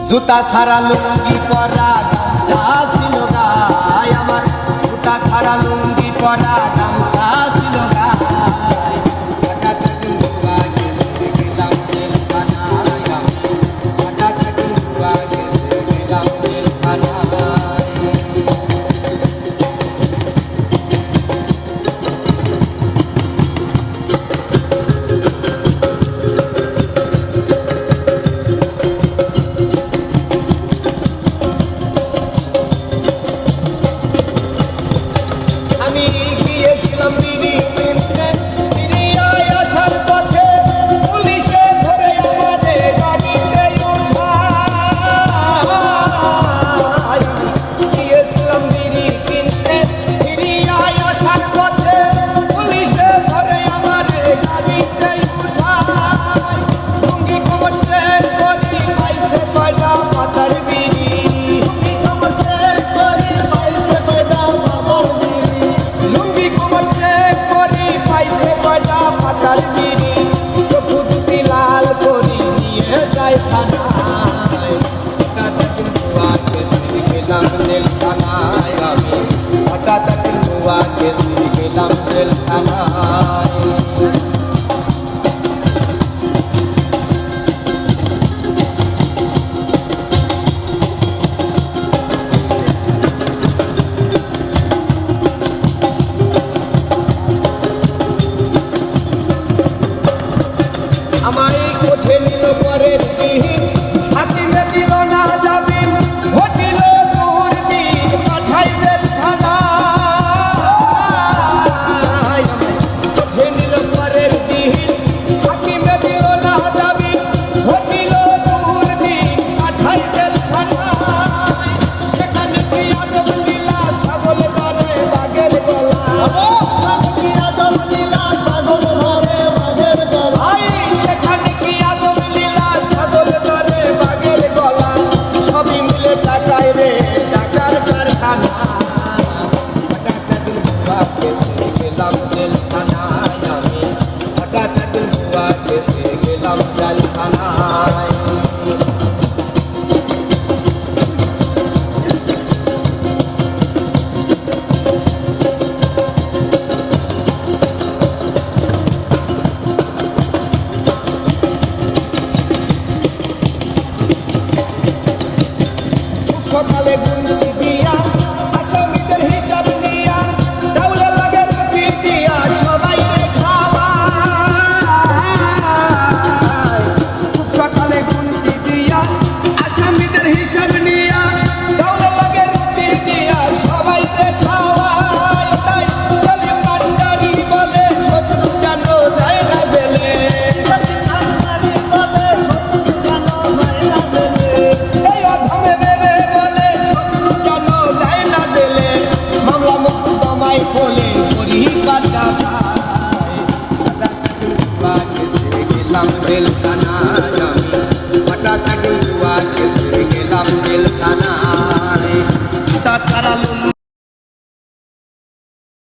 জুতা ছাড়া লুঙ্গি পরা গামছা ছিল গায় আমার, জুতা ছাড়া লুঙ্গি পরা গামছা ছিল গায়। হঠাৎ একদিন বুয়া গেছে গেলাম জেলখানায় আমি, হঠাৎ একদিন বুয়া গেছে গেলাম জেলখানায়। আমি গিয়েছিলাম বিড়ি কিনতে, বিড়ি আসার পথে পুলিশে ধরে আমাদের গাড়িতে উঠায়। গিয়েছিলাম বিড়ি কিনতে, বিড়ি আসার পথে পুলিশে ধরে আমাদের গাড়িতে উঠায়। লুঙ্গি কোমর চেক করি পাইছে কয়টা পাতার বিড়ি, লুঙ্গি কোমর চেক করি পাইছে কয়টা পাতার বিড়ি, লুঙ্গি কোমর চেক করি পাইছে কয়টা পাতার বিড়ি। চোখ দুটি লাল করি নিয়ে যায় থানায়, হঠাৎ একদিন বুয়া গেছে গেলাম জেলখানায় আমি, হঠাৎ একদিন বুয়া গেছে গেলাম জেলখানায়। আমায় কোঠে নিল পরের দিন, হাকিমে দিল না জামিন, ঘটিল দুর্দিন পাঠাই জেলখানায়। কোঠে নিল পরের দিন, হাকিমে দিল না জামিন, ঘটিল দুর্দিন পাঠাই জেলখানায়। সেখানে কি আজব লীলা, ছাগল ধরে বাঘের গলা, সেখানে কি আজব লীলা, ছাগল ধরে বাঘের গলা। সেখানে কি আজব লীলা, ছাগল ধরে বাঘের গলা। সবই মিলে টাকায় রে টাকার কারখানা, হঠাৎ একদিন বুয়া গেছে গেলাম জেলখানায় আমি, হঠাৎ একদিন বুয়া গেছে গেলাম জেলখানায়। সকালে গুনতি দিয়া আসামিদের হিসাব নিয়া, ডাউলে লাগে রুটি দিয়া সবাই রে খাওয়ায়। সকালে গুনতি দিয়া আসামিদের হিসাব নিয়া, ডাউলে লাগে রুটি দিয়া সবাই রে খাওয়ায়। তাই চলে পান্ডারি বলে শত্রু যেন যায় না জেলে, এই অধমে ভেবে বলে শত্রু যেন যায় না জেলে। মামলা মোকদ্দমায় বলে করি বাচ্চা খায়, হঠাৎ একদিন বুয়া গেছে গেলাম জেলখানায় আমি, হঠাৎ একদিন বুয়া গেছে গেলাম জেলখানায়। তাছাড়া